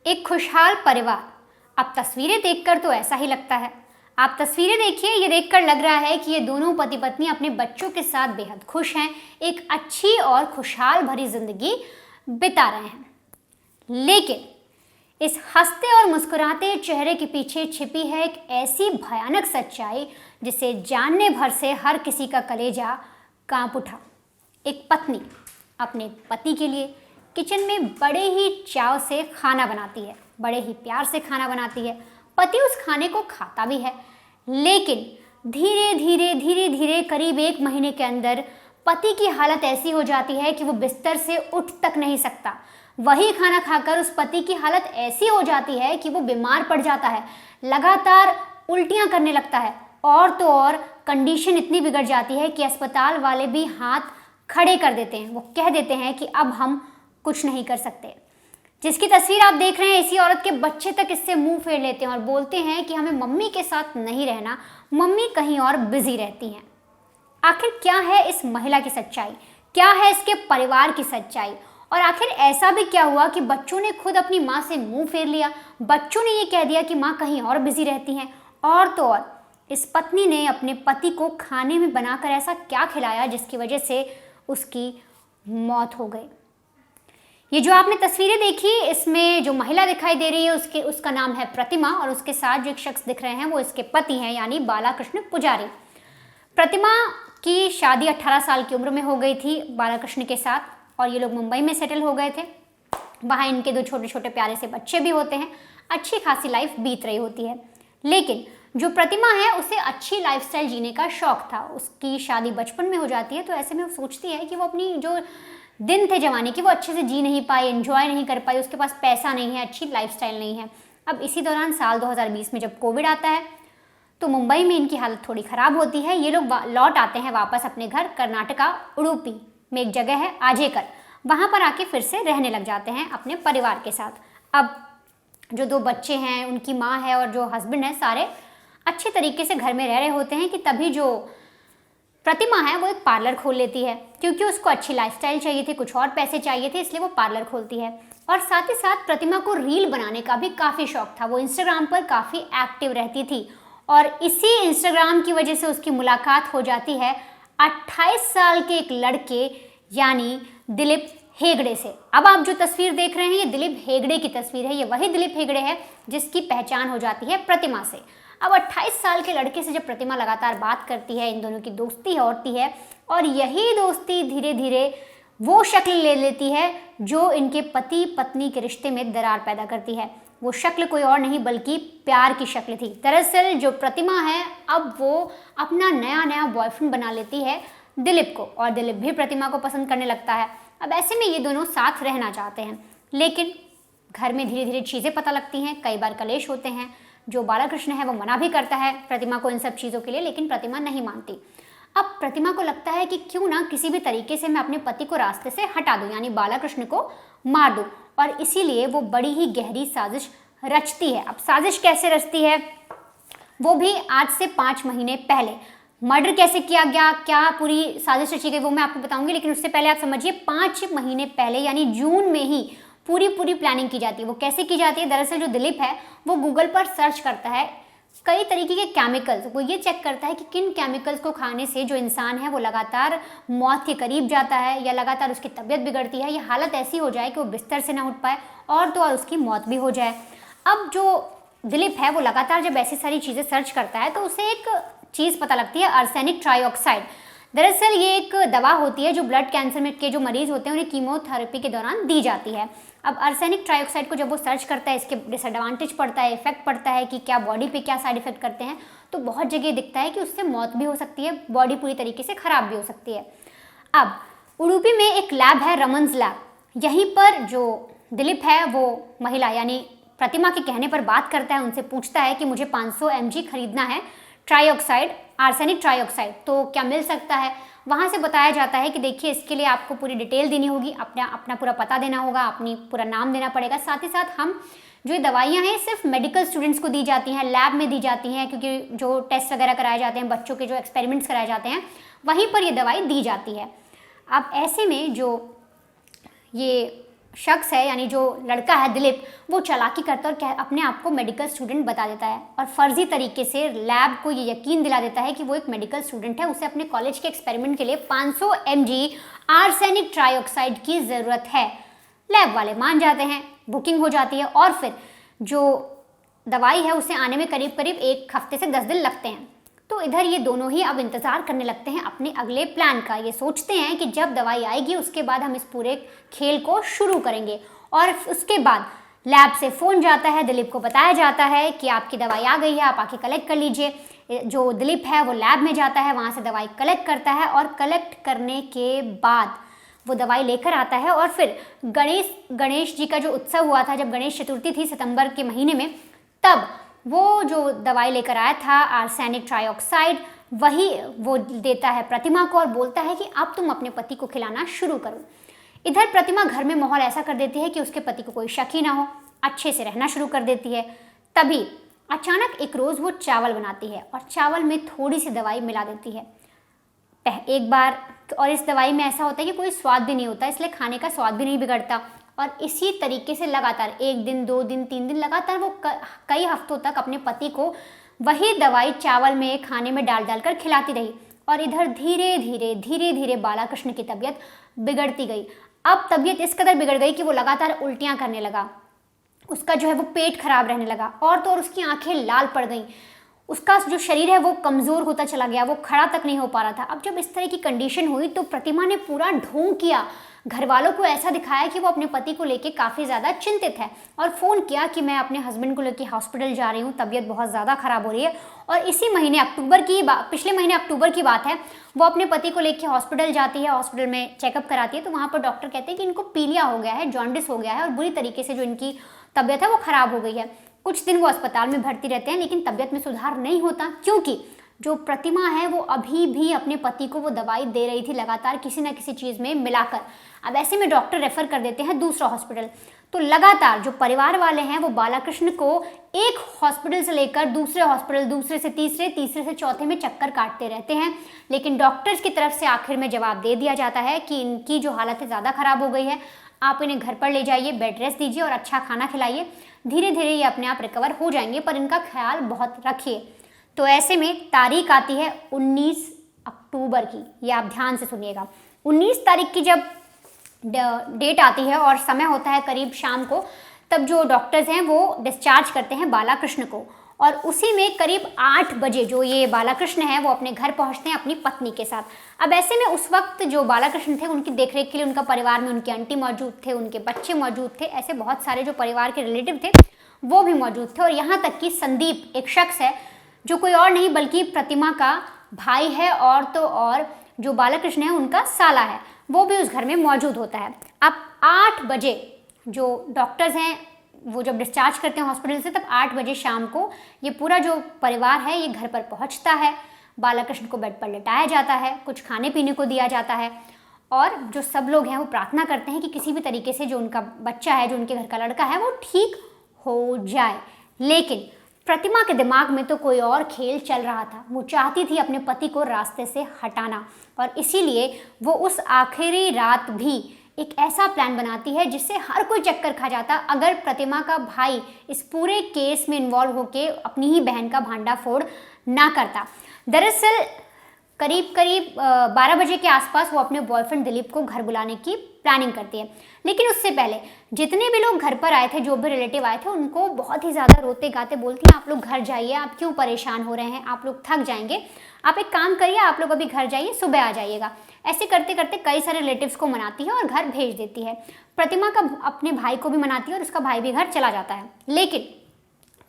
एक खुशहाल परिवार। अब तस्वीरें देखकर तो ऐसा ही लगता है। आप तस्वीरें देखिए, ये देखकर लग रहा है कि ये दोनों पति पत्नी अपने बच्चों के साथ बेहद खुश हैं, एक अच्छी और खुशहाल भरी जिंदगी बिता रहे हैं। लेकिन इस हंसते और मुस्कुराते चेहरे के पीछे छिपी है एक ऐसी भयानक सच्चाई जिसे जानने भर से हर किसी का कलेजा कांप उठा। एक पत्नी अपने पति के लिए किचन में बड़े ही चाव से खाना बनाती है, बड़े ही प्यार से खाना बनाती है। पति उस खाने को खाता भी है, लेकिन धीरे धीरे धीरे धीरे करीब 1 महीने के अंदर पति की हालत ऐसी हो जाती है कि वो बिस्तर से उठ तक नहीं सकता। वही खाना खाकर उस पति की हालत ऐसी हो जाती है कि वो बीमार पड़ जाता है, लगातार उल्टियां करने लगता है, और तो और कंडीशन इतनी बिगड़ जाती है कि अस्पताल वाले भी हाथ खड़े कर देते हैं। वो कह देते हैं कि अब हम कुछ नहीं कर सकते। जिसकी तस्वीर आप देख रहे हैं, इसी औरत के बच्चे तक इससे मुंह फेर लेते हैं और बोलते हैं कि हमें मम्मी के साथ नहीं रहना, मम्मी कहीं और बिजी रहती हैं। आखिर क्या है इस महिला की सच्चाई, क्या है इसके परिवार की सच्चाई, और आखिर ऐसा भी क्या हुआ कि बच्चों ने खुद अपनी माँ से मुंह फेर लिया, बच्चों ने ये कह दिया कि माँ कहीं और बिजी रहती हैं। और तो और इस पत्नी ने अपने पति को खाने में बनाकर ऐसा क्या खिलाया जिसकी वजह से उसकी मौत हो गई। ये जो आपने तस्वीरें देखी, इसमें जो महिला दिखाई दे रही है उसका नाम है प्रतिमा, और उसके साथ जो एक शख्स दिख रहे हैं वो इसके पति हैं, यानी बालाकृष्ण पुजारी। प्रतिमा की शादी 18 साल की उम्र में हो गई थी बालाकृष्ण के साथ, और ये लोग मुंबई में सेटल हो गए थे। वहाँ इनके 2 छोटे छोटे प्यारे से बच्चे भी होते हैं, अच्छी खासी लाइफ बीत रही होती है। लेकिन जो प्रतिमा है उसे अच्छी लाइफस्टाइल जीने का शौक था। उसकी शादी बचपन में हो जाती है, तो ऐसे में वो सोचती है कि वो अपनी जो दिन थे जवानी की वो अच्छे से जी नहीं पाई, एंजॉय नहीं कर पाई, उसके पास पैसा नहीं है, अच्छी लाइफस्टाइल नहीं है। अब इसी दौरान साल 2020 में जब कोविड आता है तो मुंबई में इनकी हालत थोड़ी ख़राब होती है। ये लोग लौट आते हैं वापस अपने घर, कर्नाटका उडुपी में एक जगह है आजेकर, वहाँ पर आके फिर से रहने लग जाते हैं अपने परिवार के साथ। अब जो 2 बच्चे हैं, उनकी माँ है और जो हस्बैंड है, सारे अच्छे तरीके से घर में रह रहे होते हैं कि तभी जो प्रतिमा है वो एक पार्लर खोल लेती है, क्योंकि उसको अच्छी लाइफस्टाइल चाहिए थी, कुछ और पैसे चाहिए थे, इसलिए वो पार्लर खोलती है। और साथ ही साथ प्रतिमा को रील बनाने का भी काफ़ी शौक था, वो इंस्टाग्राम पर काफ़ी एक्टिव रहती थी, और इसी इंस्टाग्राम की वजह से उसकी मुलाकात हो जाती है 28 साल के एक लड़के यानी दिलीप हेगड़े से। अब आप जो तस्वीर देख रहे हैं ये दिलीप हेगड़े की तस्वीर है, ये वही दिलीप हेगड़े है जिसकी पहचान हो जाती है प्रतिमा से। अब 28 साल के लड़के से जब प्रतिमा लगातार बात करती है, इन दोनों की दोस्ती होती है, और यही दोस्ती धीरे धीरे वो शक्ल ले लेती है जो इनके पति पत्नी के रिश्ते में दरार पैदा करती है। वो शक्ल कोई और नहीं बल्कि प्यार की शक्ल थी। दरअसल जो प्रतिमा है अब वो अपना नया नया बॉयफ्रेंड बना लेती है दिलीप को, और दिलीप भी प्रतिमा को पसंद करने लगता है। अब ऐसे में ये दोनों साथ रहना चाहते हैं, लेकिन घर में धीरे धीरे चीज़ें पता लगती हैं, कई बार कलेश होते हैं। जो बालाकृष्ण है वो मना भी करता है प्रतिमा को इन सब चीज़ों के लिए, लेकिन प्रतिमा नहीं मानती। अब प्रतिमा को लगता है कि क्यों ना किसी भी तरीके से मैं अपने पति को रास्ते से हटा दूं, यानी बालाकृष्ण को मार दूं, और इसीलिए वो बड़ी ही गहरी साजिश रचती है। अब साजिश कैसे रचती है, वो भी आज से 5 महीने पहले। मर्डर कैसे किया गया, क्या पूरी साजिश रची गई, वो मैं आपको बताऊंगी, लेकिन उससे पहले आप समझिए 5 महीने पहले यानी जून में ही पूरी प्लानिंग की जाती है। वो कैसे की जाती है, दरअसल जो दिलीप है वो गूगल पर सर्च करता है कई तरीके के केमिकल्स, वो ये चेक करता है कि किन केमिकल्स को खाने से जो इंसान है वो लगातार मौत के करीब जाता है, या लगातार उसकी तबीयत बिगड़ती है, या हालत ऐसी हो जाए कि वो बिस्तर से ना उठ पाए, और तो और उसकी मौत भी हो जाए। अब जो दिलीप है वो लगातार जब ऐसी सारी चीज़ें सर्च करता है तो उसे एक चीज़ पता लगती है, आर्सेनिक ट्राइऑक्साइड। दरअसल ये एक दवा होती है जो ब्लड कैंसर में के जो मरीज होते हैं उन्हें कीमोथेरेपी के दौरान दी जाती है। अब आर्सेनिक ट्राइऑक्साइड को जब वो सर्च करता है, इसके डिसएडवांटेज पड़ता है, इफेक्ट पड़ता है कि क्या बॉडी पे क्या साइड इफेक्ट करते हैं, तो बहुत जगह दिखता है कि उससे मौत भी हो सकती है, बॉडी पूरी तरीके से खराब भी हो सकती है। अब उडुपी में एक लैब है, रमन्स लैब, यहीं पर जो दिलीप है वो महिला यानी प्रतिमा के कहने पर बात करता है, उनसे पूछता है कि मुझे 500 mg खरीदना है ट्राइऑक्साइड, आर्सेनिक ट्राइऑक्साइड, तो क्या मिल सकता है। वहाँ से बताया जाता है कि देखिए इसके लिए आपको पूरी डिटेल देनी होगी, अपना पूरा पता देना होगा, अपनी पूरा नाम देना पड़ेगा। साथ ही साथ हम जो ये दवाइयाँ हैं सिर्फ मेडिकल स्टूडेंट्स को दी जाती हैं, लैब में दी जाती हैं, क्योंकि जो टेस्ट वगैरह कराए जाते हैं, बच्चों के जो एक्सपेरिमेंट्स कराए जाते हैं, वहीं पर ये दवाई दी जाती है। अब ऐसे में जो ये शख्स है यानी जो लड़का है दिलीप, वो चालाकी करता है और अपने आप को मेडिकल स्टूडेंट बता देता है और फर्जी तरीके से लैब को ये यकीन दिला देता है कि वो एक मेडिकल स्टूडेंट है। उसे अपने कॉलेज के एक्सपेरिमेंट के लिए 500 mg आर्सेनिक ट्राइऑक्साइड की ज़रूरत है। लैब वाले मान जाते हैं, बुकिंग हो जाती है और फिर जो दवाई है उसे आने में करीब करीब 1 हफ्ते से 10 दिन लगते हैं। तो इधर ये दोनों ही अब इंतज़ार करने लगते हैं अपने अगले प्लान का। ये सोचते हैं कि जब दवाई आएगी उसके बाद हम इस पूरे खेल को शुरू करेंगे। और उसके बाद लैब से फ़ोन जाता है, दिलीप को बताया जाता है कि आपकी दवाई आ गई है, आप आके कलेक्ट कर लीजिए। जो दिलीप है वो लैब में जाता है, वहाँ से दवाई कलेक्ट करता है और कलेक्ट करने के बाद वो दवाई लेकर आता है। और फिर गणेश जी का जो उत्सव हुआ था, जब गणेश चतुर्थी थी सितंबर के महीने में, तब वो जो दवाई लेकर आया था आर्सेनिक ट्राइऑक्साइड, वही वो देता है प्रतिमा को और बोलता है कि अब तुम अपने पति को खिलाना शुरू करो। इधर प्रतिमा घर में माहौल ऐसा कर देती है कि उसके पति को कोई शक ही ना हो, अच्छे से रहना शुरू कर देती है। तभी अचानक एक रोज़ वो चावल बनाती है और चावल में थोड़ी सी दवाई मिला देती है एक बार। और इस दवाई में ऐसा होता है कि कोई स्वाद भी नहीं होता, इसलिए खाने का स्वाद भी नहीं बिगड़ता। और इसी तरीके से लगातार 1 दिन 2 दिन 3 दिन लगातार वो कई हफ्तों तक अपने पति को वही दवाई चावल में खाने में डाल डाल कर खिलाती रही। और इधर धीरे धीरे बालाकृष्ण की तबीयत बिगड़ती गई। अब तबीयत इस कदर बिगड़ गई कि वो लगातार उल्टियाँ करने लगा, उसका जो है वो पेट खराब रहने लगा और तो और उसकी आंखें लाल पड़ गईं, उसका जो शरीर है वो कमज़ोर होता चला गया, वो खड़ा तक नहीं हो पा रहा था। अब जब इस तरह की कंडीशन हुई तो प्रतिमा ने पूरा ढोंग किया, घर वालों को ऐसा दिखाया कि वो अपने पति को लेके काफ़ी ज़्यादा चिंतित है और फ़ोन किया कि मैं अपने हस्बैंड को लेके हॉस्पिटल जा रही हूँ, तबीयत बहुत ज़्यादा ख़राब हो रही है। और इसी महीने पिछले महीने अक्टूबर की बात है, वो अपने पति को लेके हॉस्पिटल जाती है, हॉस्पिटल में चेकअप कराती है। तो वहाँ पर डॉक्टर कहते हैं कि इनको पीलिया हो गया है, जॉन्डिस हो गया है और बुरी तरीके से जो इनकी तबीयत है वो ख़राब हो गई है। कुछ दिन वो अस्पताल में भर्ती रहते हैं लेकिन तबीयत में सुधार नहीं होता, क्योंकि जो प्रतिमा है वो अभी भी अपने पति को वो दवाई दे रही थी लगातार किसी न किसी चीज़ में मिलाकर। अब ऐसे में डॉक्टर रेफ़र कर देते हैं दूसरा हॉस्पिटल। तो लगातार जो परिवार वाले हैं वो बालाकृष्ण को एक हॉस्पिटल से लेकर दूसरे हॉस्पिटल, दूसरे से तीसरे, तीसरे से चौथे में चक्कर काटते रहते हैं। लेकिन डॉक्टर्स की तरफ से आखिर में जवाब दे दिया जाता है कि इनकी जो हालत है ज़्यादा ख़राब हो गई है, आप इन्हें घर पर ले जाइए, बेड रेस्ट दीजिए और अच्छा खाना खिलाइए, धीरे धीरे ये अपने आप रिकवर हो जाएंगे, पर इनका ख्याल बहुत रखिए। तो ऐसे में तारीख आती है 19 अक्टूबर की, ये आप ध्यान से सुनिएगा। 19 तारीख की जब डेट आती है और समय होता है करीब शाम को, तब जो डॉक्टर्स हैं वो डिस्चार्ज करते हैं बालाकृष्ण को। और उसी में करीब 8 बजे जो ये बालाकृष्ण है वो अपने घर पहुंचते हैं अपनी पत्नी के साथ। अब ऐसे में उस वक्त जो बालाकृष्ण थे उनकी देखरेख के लिए उनका परिवार में उनके आंटी मौजूद थे, उनके बच्चे मौजूद थे, ऐसे बहुत सारे जो परिवार के रिलेटिव थे वो भी मौजूद थे। और यहाँ तक कि संदीप एक शख्स है जो कोई और नहीं बल्कि प्रतिमा का भाई है और तो और जो बालाकृष्ण है उनका साला है, वो भी उस घर में मौजूद होता है। अब 8 बजे जो डॉक्टर्स हैं वो जब डिस्चार्ज करते हैं हॉस्पिटल से, तब 8 बजे शाम को ये पूरा जो परिवार है ये घर पर पहुंचता है। बालाकृष्ण को बेड पर लेटाया जाता है, कुछ खाने पीने को दिया जाता है और जो सब लोग हैं वो प्रार्थना करते हैं कि किसी भी तरीके से जो उनका बच्चा है, जो उनके घर का लड़का है, वो ठीक हो जाए। लेकिन प्रतिमा के दिमाग में तो कोई और खेल चल रहा था। वो चाहती थी अपने पति को रास्ते से हटाना और इसीलिए वो उस आखिरी रात भी एक ऐसा प्लान बनाती है जिससे हर कोई चक्कर खा जाता अगर प्रतिमा का भाई इस पूरे केस में इन्वॉल्व होकर अपनी ही बहन का भांडाफोड़ ना करता। दरअसल करीब 12 बजे के आसपास वो अपने बॉयफ्रेंड दिलीप को घर बुलाने की प्लानिंग करती है। लेकिन उससे पहले जितने भी लोग घर पर आए थे, जो भी रिलेटिव आए थे, उनको बहुत ही ज़्यादा रोते गाते बोलती है, आप लोग घर जाइए, आप क्यों परेशान हो रहे हैं, आप लोग थक जाएंगे, आप एक काम करिए, आप लोग अभी घर जाइए, सुबह आ जाइएगा। ऐसे करते करते कई सारे रिलेटिव्स को मनाती है और घर भेज देती है। प्रतिमा का अपने भाई को भी मनाती है और उसका भाई भी घर चला जाता है। लेकिन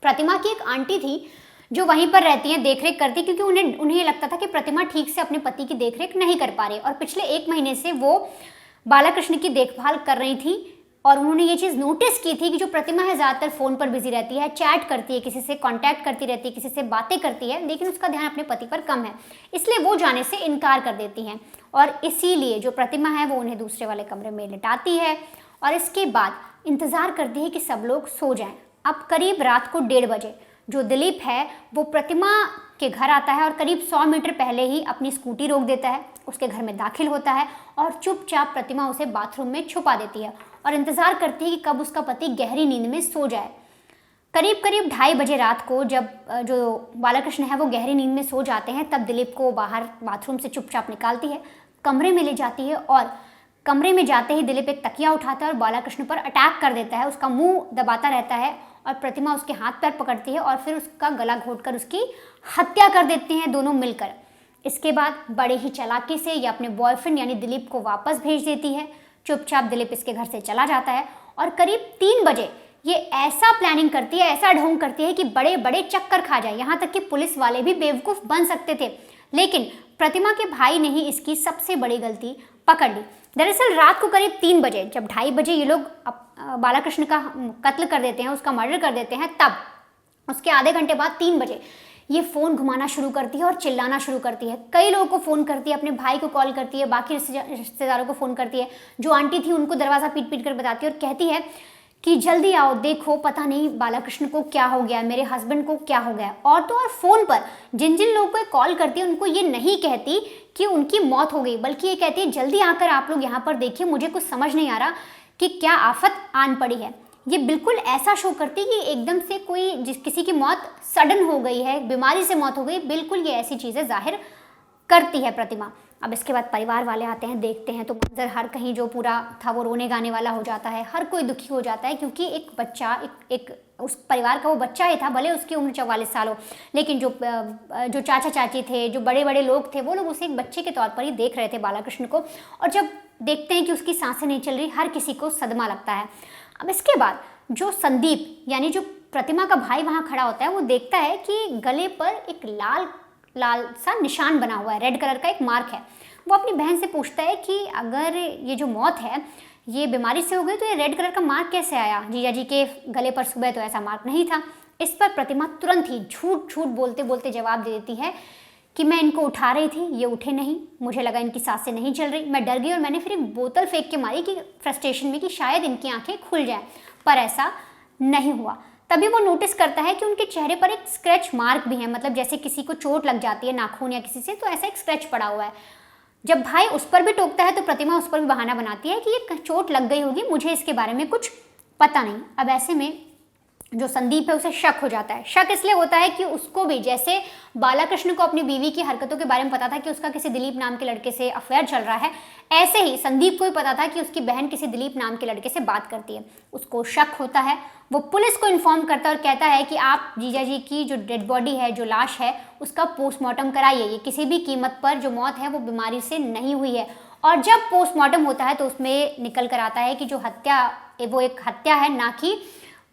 प्रतिमा की एक आंटी थी जो वहीं पर रहती हैं, देखरेख करती, क्योंकि उन्हें लगता था कि प्रतिमा ठीक से अपने पति की देखरेख नहीं कर पा रही और पिछले 1 महीने से वो बालाकृष्ण की देखभाल कर रही थी। और उन्होंने ये चीज़ नोटिस की थी कि जो प्रतिमा है ज़्यादातर फ़ोन पर बिजी रहती है, चैट करती है, किसी से कांटेक्ट करती रहती है, किसी से बातें करती है, लेकिन उसका ध्यान अपने पति पर कम है, इसलिए वो जाने से इनकार कर देती हैं। और इसीलिए जो प्रतिमा है वो उन्हें दूसरे वाले कमरे में लिटाती है और इसके बाद इंतज़ार करती है कि सब लोग सो जाएं। अब करीब रात को 1:30 बजे जो दिलीप है वो प्रतिमा के घर आता है और करीब 100 मीटर पहले ही अपनी स्कूटी रोक देता है, उसके घर में दाखिल होता है और चुपचाप प्रतिमा उसे बाथरूम में छुपा देती है और इंतज़ार करती है कि कब उसका पति गहरी नींद में सो जाए। करीब करीब 2:30 बजे रात को जब जो बालाकृष्ण है वो गहरी नींद में सो जाते हैं, तब दिलीप को बाहर बाथरूम से चुपचाप निकालती है, कमरे में ले जाती है और कमरे में जाते ही दिलीप एक तकिया उठाता है और बालाकृष्ण पर अटैक कर देता है। उसका मुंह दबाता रहता है और प्रतिमा उसके हाथ पैर पकड़ती है और फिर उसका गला घोंटकर उसकी हत्या कर देते हैं दोनों मिलकर। इसके बाद बड़े ही चालाकी से ये अपने बॉयफ्रेंड यानी दिलीप को वापस भेज देती है। चुपचाप दिलीप इसके घर से चला जाता है और करीब 3 बजे ये ऐसा प्लानिंग करती है, ऐसा ढोंग करती है कि बड़े बड़े चक्कर खा जाए। यहाँ तक कि पुलिस वाले भी बेवकूफ़ बन सकते थे, लेकिन प्रतिमा के भाई ने ही इसकी सबसे बड़ी गलती पकड़ ली। दरअसल रात को करीब 3 बजे जब 2:30 बजे ये लोग बालाकृष्ण का कत्ल कर देते हैं, उसका मर्डर कर देते हैं, तब उसके आधे घंटे बाद 3 बजे ये फ़ोन घुमाना शुरू करती है और चिल्लाना शुरू करती है। कई लोगों को फ़ोन करती है, अपने भाई को कॉल करती है, बाकी रिश्तेदारों को फ़ोन करती है। जो आंटी थी उनको दरवाज़ा पीट पीट कर बताती है और कहती है कि जल्दी आओ, देखो पता नहीं बालाकृष्ण को क्या हो गया, मेरे हस्बैंड को क्या हो गया। और तो और फ़ोन पर जिन जिन लोगों को कॉल करती है उनको ये नहीं कहती कि उनकी मौत हो गई, बल्कि ये कहती है जल्दी आकर आप लोग यहाँ पर देखिए, मुझे कुछ समझ नहीं आ रहा कि क्या आफत आन पड़ी है। ये बिल्कुल ऐसा शो करती है कि एकदम से किसी की मौत सडन हो गई है, बीमारी से मौत हो गई, बिल्कुल ये ऐसी चीज़ें जाहिर करती है प्रतिमा। अब इसके बाद परिवार वाले आते हैं, देखते हैं तो मंजर हर कहीं जो पूरा था वो रोने गाने वाला हो जाता है। हर कोई दुखी हो जाता है क्योंकि एक बच्चा एक उस परिवार का वो बच्चा ही था, भले उसकी उम्र 44 साल हो, लेकिन जो चाचा चाची थे, जो बड़े बड़े लोग थे, वो लोग उसे एक बच्चे के तौर पर ही देख रहे थे बालाकृष्ण को। और जब देखते हैं कि उसकी सांसें नहीं चल रही, हर किसी को सदमा लगता है। अब इसके बाद जो संदीप यानी जो प्रतिमा का भाई वहाँ खड़ा होता है, वो देखता है कि गले पर एक लाल सा निशान बना हुआ है, रेड कलर का एक मार्क है। वो अपनी बहन से पूछता है कि अगर ये जो मौत है ये बीमारी से हो गई तो ये रेड कलर का मार्क कैसे आया, जीजा जी के गले पर सुबह तो ऐसा मार्क नहीं था। इस पर प्रतिमा तुरंत ही झूठ बोलते बोलते जवाब दे देती है कि मैं इनको उठा रही थी, ये उठे नहीं, मुझे लगा इनकी सांसें नहीं चल रही, मैं डर गई और मैंने फिर एक बोतल फेंक के मारी कि फ्रस्ट्रेशन में कि शायद इनकी आंखें खुल जाएं, पर ऐसा नहीं हुआ। तभी वो नोटिस करता है कि उनके चेहरे पर एक स्क्रैच मार्क भी है, मतलब जैसे किसी को चोट लग जाती है नाखून या किसी से, तो ऐसा एक स्क्रैच पड़ा हुआ है। जब भाई उस पर भी टोकता है तो प्रतिमा उस पर भी बहाना बनाती है कि ये चोट लग गई होगी, मुझे इसके बारे में कुछ पता नहीं। अब ऐसे में जो संदीप है उसे शक हो जाता है। शक इसलिए होता है कि उसको भी जैसे बालाकृष्ण को अपनी बीवी की हरकतों के बारे में पता था कि उसका किसी दिलीप नाम के लड़के से अफेयर चल रहा है, ऐसे ही संदीप को भी पता था कि उसकी बहन किसी दिलीप नाम के लड़के से बात करती है। उसको शक होता है, वो पुलिस को इन्फॉर्म करता है और कहता है कि आप जीजा जी की जो डेड बॉडी है, जो लाश है, उसका पोस्टमार्टम कराइए, ये किसी भी कीमत पर जो मौत है वो बीमारी से नहीं हुई है। और जब पोस्टमार्टम होता है तो उसमें निकल कर आता है कि जो हत्या वो एक हत्या है, ना कि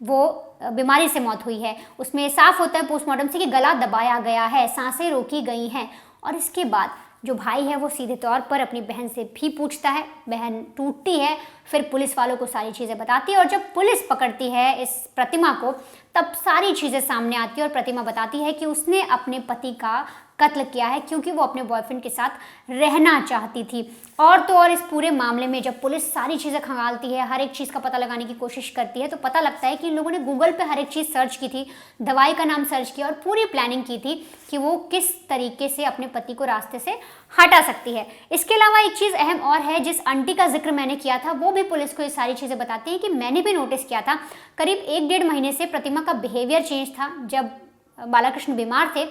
वो बीमारी से मौत हुई है। उसमें साफ होता है पोस्टमार्टम से कि गला दबाया गया है, सांसें रोकी गई हैं। और इसके बाद जो भाई है वो सीधे तौर पर अपनी बहन से भी पूछता है, बहन टूटती है, फिर पुलिस वालों को सारी चीज़ें बताती है और जब पुलिस पकड़ती है इस प्रतिमा को तब सारी चीज़ें सामने आती है और प्रतिमा बताती है कि उसने अपने पति का कत्ल किया है क्योंकि वो अपने बॉयफ्रेंड के साथ रहना चाहती थी। और तो और इस पूरे मामले में जब पुलिस सारी चीज़ें खंगालती है, हर एक चीज़ का पता लगाने की कोशिश करती है, तो पता लगता है कि इन लोगों ने गूगल पे हर एक चीज़ सर्च की थी, दवाई का नाम सर्च किया और पूरी प्लानिंग की थी कि वो किस तरीके से अपने पति को रास्ते से हटा सकती है। इसके अलावा एक चीज़ अहम और है, जिस आंटी का जिक्र मैंने किया था वो भी पुलिस को ये सारी चीज़ें बताती है कि मैंने भी नोटिस किया था करीब 1-1.5 महीने से प्रतिमा का बिहेवियर चेंज था। जब बालाकृष्ण बीमार थे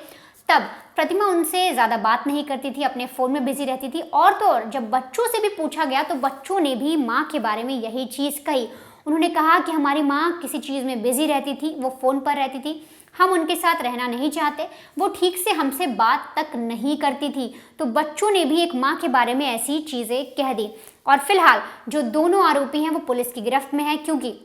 तब प्रतिमा उनसे ज़्यादा बात नहीं करती थी, अपने फ़ोन में बिजी रहती थी। और तो और जब बच्चों से भी पूछा गया तो बच्चों ने भी माँ के बारे में यही चीज़ कही। उन्होंने कहा कि हमारी माँ किसी चीज़ में बिजी रहती थी, वो फ़ोन पर रहती थी, हम उनके साथ रहना नहीं चाहते, वो ठीक से हमसे बात तक नहीं करती थी। तो बच्चों ने भी एक माँ के बारे में ऐसी चीज़ें कह दी। और फिलहाल जो दोनों आरोपी हैं वो पुलिस की गिरफ्त में है, क्योंकि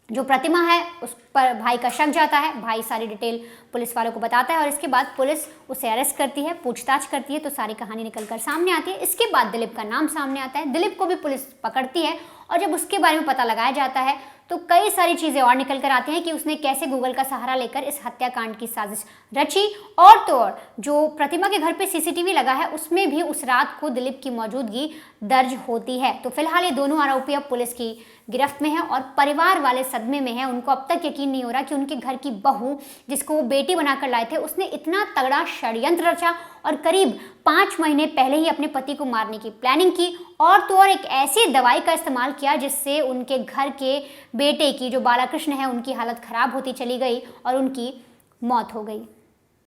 जो प्रतिमा है उस पर भाई का शक जाता है। भाई सारी डिटेल पुलिस वालों को बताता है और इसके बाद पुलिस उसे अरेस्ट करती है, पूछताछ करती है, तो सारी कहानी निकलकर सामने आती है। इसके बाद दिलीप का नाम सामने आता है, दिलीप को भी पुलिस पकड़ती है और जब उसके बारे में पता लगाया जाता है तो कई सारी चीज़ें और निकल कर आती हैं कि उसने कैसे गूगल का सहारा लेकर इस हत्याकांड की साजिश रची। और तो और जो प्रतिमा के घर पे सीसीटीवी लगा है उसमें भी उस रात को दिलीप की मौजूदगी दर्ज होती है। तो फिलहाल ये दोनों आरोपी अब पुलिस की गिरफ्त में है और परिवार वाले सदमे में हैं। उनको अब तक यकीन नहीं हो रहा कि उनके घर की बहू, जिसको वो बेटी बनाकर लाए थे, उसने इतना तगड़ा षड्यंत्र रचा और करीब 5 महीने पहले ही अपने पति को मारने की प्लानिंग की, और तो और एक ऐसी दवाई का इस्तेमाल किया जिससे उनके घर के बेटे की, जो बालाकृष्ण है, उनकी हालत खराब होती चली गई और उनकी मौत हो गई।